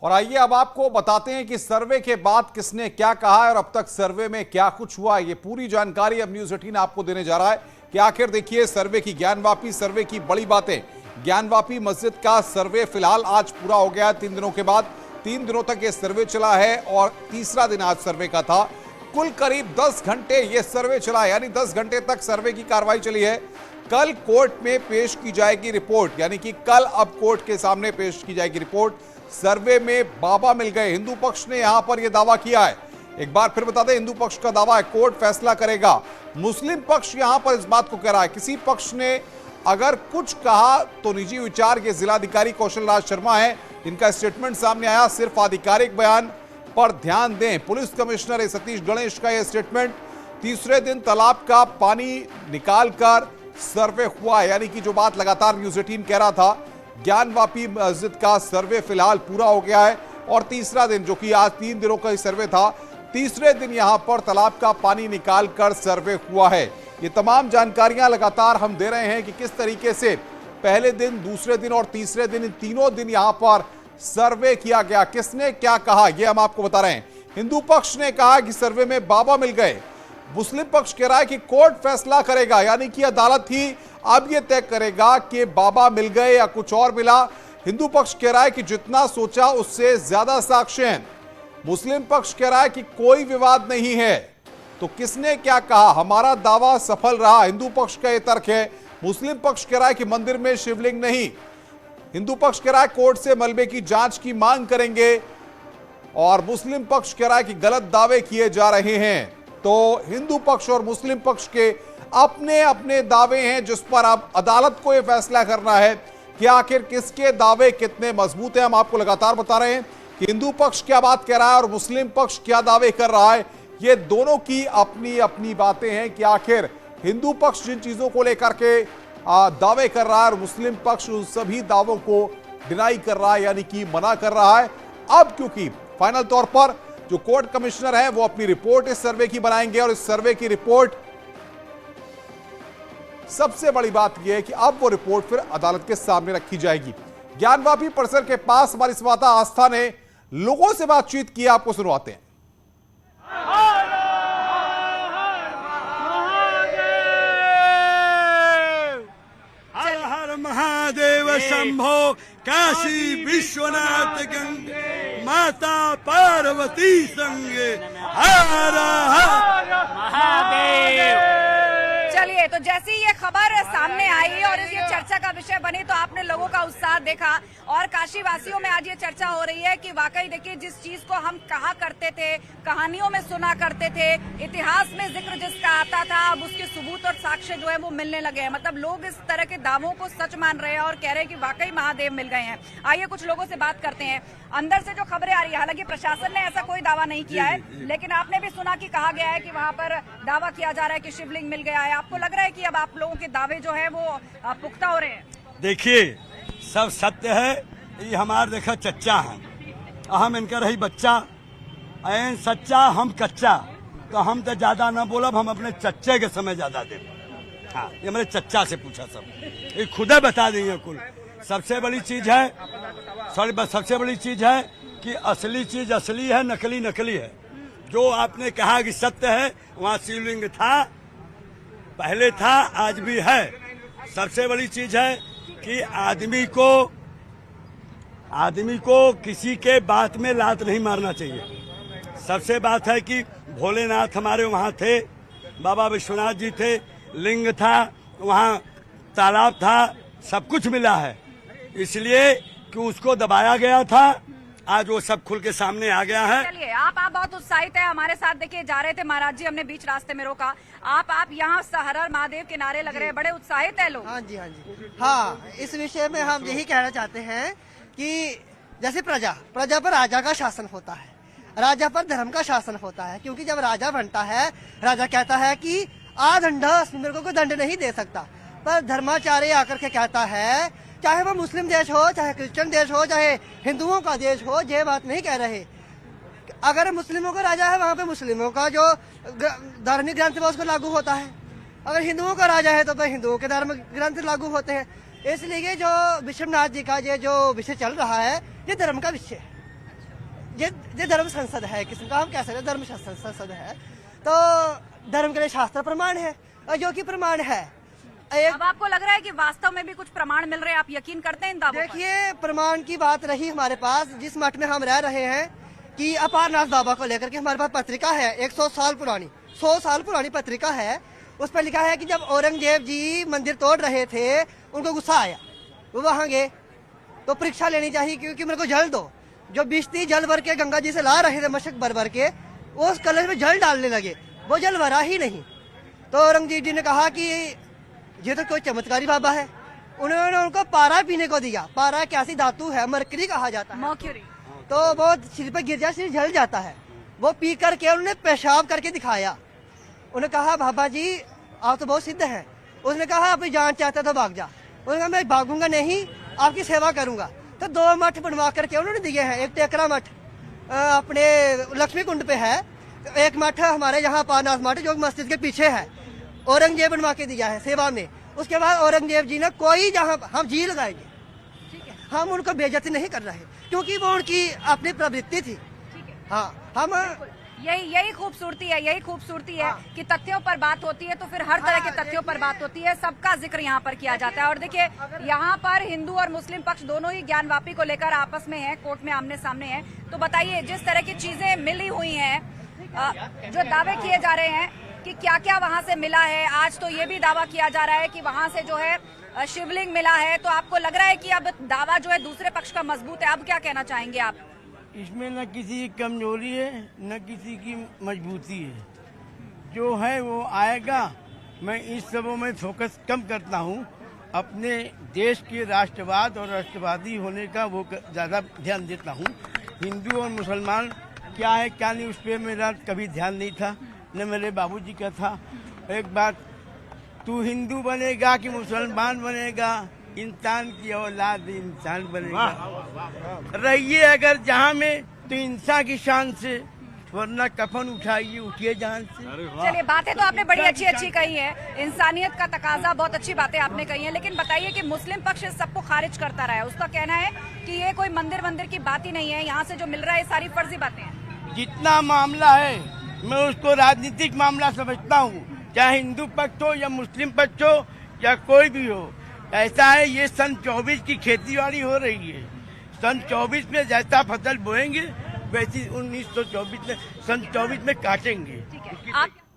और आइए अब आपको बताते हैं कि सर्वे के बाद किसने क्या कहा है और अब तक सर्वे में क्या कुछ हुआ है। ये पूरी जानकारी अब न्यूज 18 आपको देने जा रहा है कि आखिर देखिए सर्वे की ज्ञानवापी सर्वे की बड़ी बातें। ज्ञानवापी मस्जिद का सर्वे फिलहाल आज पूरा हो गया 3 दिनों के बाद। 3 दिनों तक ये सर्वे चला है और तीसरा दिन आज सर्वे का था। कुल करीब 10 घंटे ये सर्वे चला है, यानी 10 घंटे तक सर्वे की कार्रवाई चली है। कल कोर्ट में पेश की जाएगी रिपोर्ट, यानी कि कल अब कोर्ट के सामने पेश की जाएगी रिपोर्ट। सर्वे में बाबा मिल गए, हिंदू पक्ष ने यहां पर यह दावा किया है। एक बार फिर बता दें, हिंदू पक्ष का दावा है कोर्ट फैसला करेगा। मुस्लिम पक्ष यहां पर इस बात को कह रहा है किसी पक्ष ने अगर कुछ कहा तो निजी विचार। के जिलाधिकारी कौशल राज शर्मा है, इनका स्टेटमेंट सामने आया। सिर्फ आधिकारिक बयान पर ध्यान दें, पुलिस कमिश्नर सतीश गणेश का यह स्टेटमेंट। तीसरे दिन तालाब का पानी निकालकर सर्वे हुआ, यानी कि जो बात लगातार न्यूज 18 कह रहा था, ज्ञानवापी मस्जिद का सर्वे फिलहाल पूरा हो गया है। और तीसरा दिन, जो कि आज 3 दिनों का सर्वे था, तीसरे दिन यहां पर तालाब का पानी निकालकर सर्वे हुआ है। ये तमाम जानकारियां लगातार हम दे रहे हैं कि किस तरीके से पहले दिन, दूसरे दिन और तीसरे दिन, इन तीनों दिन यहां पर सर्वे किया गया। किसने क्या कहा ये हम आपको बता रहे हैं। हिंदू पक्ष ने कहा कि सर्वे में बाबा मिल गए। मुस्लिम पक्ष कह रहा है कि कोर्ट फैसला करेगा, यानी कि अदालत ही अब यह तय करेगा कि बाबा मिल गए या कुछ और मिला। हिंदू पक्ष कह रहा है कि जितना सोचा उससे ज्यादा साक्ष्य हैं। मुस्लिम पक्ष कह रहा है कि कोई विवाद नहीं है। तो किसने क्या कहा? हमारा दावा सफल रहा, हिंदू पक्ष का यह तर्क है। मुस्लिम पक्ष कह रहा है कि मंदिर में शिवलिंग नहीं। हिंदू पक्ष कह रहा है कोर्ट से मलबे की जांच की मांग करेंगे। और मुस्लिम पक्ष कह रहा है कि गलत दावे किए जा रहे हैं। तो हिंदू पक्ष और मुस्लिम पक्ष के अपने अपने दावे हैं, जिस पर अब अदालत को यह फैसला करना है कि आखिर किसके दावे कितने मजबूत हैं। हम आपको लगातार बता रहे हैं कि हिंदू पक्ष क्या बात कह रहा है और मुस्लिम पक्ष क्या दावे कर रहा है। ये दोनों की अपनी अपनी बातें हैं कि आखिर हिंदू पक्ष जिन चीजों को लेकर के दावे कर रहा है और मुस्लिम पक्ष उन सभी दावों को डिनाई कर रहा है, यानी कि मना कर रहा है। अब क्योंकि फाइनल तौर पर जो कोर्ट कमिश्नर है वो अपनी रिपोर्ट इस सर्वे की बनाएंगे और इस सर्वे की रिपोर्ट, सबसे बड़ी बात यह है कि अब वो रिपोर्ट फिर अदालत के सामने रखी जाएगी। ज्ञानवापी परिसर के पास हमारी संवाददाता आस्था ने लोगों से बातचीत की, आपको सुनवाते हैं। हर हर महादेव शंभो, काशी विश्वनाथ गंगे, माता पार्वती संगे, हर हर महादेव। चलिए, तो जैसे ही ये खबर सामने आई और ये चर्चा का विषय बनी तो आपने लोगों का उत्साह देखा। और काशी वासियों में आज ये चर्चा हो रही है कि वाकई देखिए, जिस चीज को हम कहा करते थे, कहानियों में सुना करते थे, इतिहास में जिक्र जिसका आता था, अब उसके सबूत और साक्ष्य जो है वो मिलने लगे हैं। मतलब लोग इस तरह के दावों को सच मान रहे हैं और कह रहे हैं कि वाकई महादेव मिल गए हैं। आइए कुछ लोगों से बात करते हैं। अंदर से जो खबरें आ रही है, हालांकि प्रशासन ने ऐसा कोई दावा नहीं किया है, लेकिन आपने भी सुना कि कहा गया है कि वहाँ पर दावा किया जा रहा है कि शिवलिंग मिल गया है। आपको लग रहा है कि अब आप लोगों के दावे जो है वो पुख्ता हो रहे हैं? देखिए, सब सत्य है। ये हमारे देखा चच्चा है, हम इनका रही बच्चा, ऐन सच्चा हम कच्चा। तो हम तो ज्यादा ना बोलब, हम अपने चच्चे के समय ज्यादा दे। हाँ, ये मेरे चच्चा से पूछा सब, ये खुदे बता देंगे। कुल सबसे बड़ी चीज है, सबसे बड़ी चीज है कि असली चीज असली है, नकली नकली है। जो आपने कहा कि सत्य है, वहाँ शिवलिंग था, पहले था, आज भी है। सबसे बड़ी चीज है कि आदमी को किसी के बात में लात नहीं मारना चाहिए। सबसे बात है कि भोलेनाथ हमारे वहाँ थे, बाबा विश्वनाथ जी थे, लिंग था, वहाँ तालाब था, सब कुछ मिला है। इसलिए कि उसको दबाया गया था, आज वो सब खुल के सामने आ गया है। चलिए, आप बहुत उत्साहित है, हमारे साथ देखिए जा रहे थे महाराज जी, हमने बीच रास्ते में रोका। आप यहाँ हर हर महादेव के नारे लग रहे हैं, बड़े उत्साहित है लोग। हाँ जी, हाँ जी, हाँ। इस विषय में हम यही कहना चाहते हैं कि जैसे प्रजा पर राजा का शासन होता है, राजा पर धर्म का शासन होता है। क्योंकि जब राजा बनता है, राजा कहता है कि आदंडा मेरे को कोई दंड नहीं दे सकता, पर धर्माचार्य आकर के कहता है, चाहे वो मुस्लिम देश हो, चाहे क्रिश्चियन देश हो, चाहे हिंदुओं का देश हो, ये बात नहीं कह रहे। अगर मुस्लिमों का राजा है, वहाँ पे मुस्लिमों का जो धार्मिक ग्रंथ है उसको लागू होता है। अगर हिंदुओं का राजा है तो हिंदुओं के धार्मिक ग्रंथ लागू होते हैं। इसलिए जो विश्वनाथ जी का ये जो विषय चल रहा है, ये धर्म का विषय है। ये धर्म संसद है, किस्म का हम कह सकते हैं धर्म संसद है, तो धर्म के लिए शास्त्र प्रमाण है, और जो कि प्रमाण है। अब आपको लग रहा है कि वास्तव में भी कुछ प्रमाण मिल रहे हैं, आप यकीन करते हैं इन दावों पर? देखिए, प्रमाण की बात रही हमारे पास, जिस मठ में हम रह रहे हैं, कि अपारनाथ बाबा को लेकर के हमारे पास पत्रिका है 100 साल पुरानी पत्रिका है। उस पर लिखा है कि जब औरंगजेब जी मंदिर तोड़ रहे थे, उनको गुस्सा आया, वो वहां गए, तो परीक्षा लेनी चाहिए क्योंकि मेरे को जल दो। जो बिश्ती जल भर के गंगा जी से ला रहे थे, मशक भर भर के, उस कलश में जल डालने लगे, वो जल भरा ही नहीं। तो औरंगजेब जी ने कहा कि ये तो कोई चमत्कारी बाबा है। उन्होंने उनको पारा पीने को दिया। पारा एक ऐसी धातु है, मरकरी कहा जाता है, मर्क्यूरी, तो वो सिर पे गिर जाए, सिर जल जाता है। वो पी करके उन्होंने पेशाब करके दिखाया। उन्होंने कहा बाबा जी आप तो बहुत सिद्ध हैं। उसने कहा अपनी जान चाहता तो भाग जा। उन्होंने कहा मैं भागूंगा नहीं, आपकी सेवा करूंगा। तो 2 मठ बनवा करके उन्होंने दिए हैं। एक टेकरा मठ अपने लक्ष्मी कुंड पे है, एक मठ हमारे यहाँ पारनाथ मठ जो मस्जिद के पीछे है, औरंगजेब बनवा के दिया है सेवा में। उसके बाद औरंगजेब जी ने कोई जहाँ हम जी लगाएंगे, हम उनको बेइज्जती नहीं कर रहे क्योंकि वो उनकी अपनी प्रवृत्ति थी। हाँ, हम यही खूबसूरती है कि तथ्यों पर बात होती है तो फिर हर तरह के तथ्यों पर बात होती है, सबका जिक्र यहाँ पर किया जाता है। और देखिए, यहाँ पर हिंदू और मुस्लिम पक्ष दोनों ही ज्ञानवापी को लेकर आपस में है, कोर्ट में आमने सामने है। तो बताइए, जिस तरह की चीजें मिली हुई हैं, जो दावे किए जा रहे हैं कि क्या क्या वहाँ से मिला है, आज तो ये भी दावा किया जा रहा है कि वहाँ से जो है शिवलिंग मिला है, तो आपको लग रहा है कि अब दावा जो है दूसरे पक्ष का मजबूत है। अब क्या कहना चाहेंगे आप? इसमें न किसी की कमजोरी है न किसी की मजबूती है, जो है वो आएगा। मैं इस सबों में फोकस कम करता हूँ, अपने देश के राष्ट्रवाद और राष्ट्रवादी होने का वो ज़्यादा ध्यान देता हूँ। हिंदू और मुसलमान क्या है क्या नहीं, उस पर मेरा कभी ध्यान नहीं था, न मेरे बाबूजी का था। एक बात, तू हिंदू बनेगा कि मुसलमान बनेगा, इंसान की औलाद इंसान बनेगा। रहिए अगर जहाँ में तो इंसान की शान से, वरना कफन उठाइए, उठिए जान से। चलिए, बातें तो आपने बड़ी अच्छी कही है, इंसानियत का तकाजा, बहुत अच्छी बातें आपने कही हैं। लेकिन बताइए कि मुस्लिम पक्ष इस सबको खारिज करता रहा है। उसका कहना है कि ये कोई मंदिर की बात ही नहीं है, यहाँ से जो मिल रहा है ये सारी फर्जी बातें हैं। जितना मामला है मैं उसको राजनीतिक मामला समझता हूँ, चाहे हिंदू पक्ष हो या मुस्लिम पक्ष हो या कोई भी हो। ऐसा है, ये सन 24 की खेतीबाड़ी हो रही है। सन 24 में जैसा फसल बोएंगे वैसी 1924 में सन 24 में काटेंगे। ठीक है, आप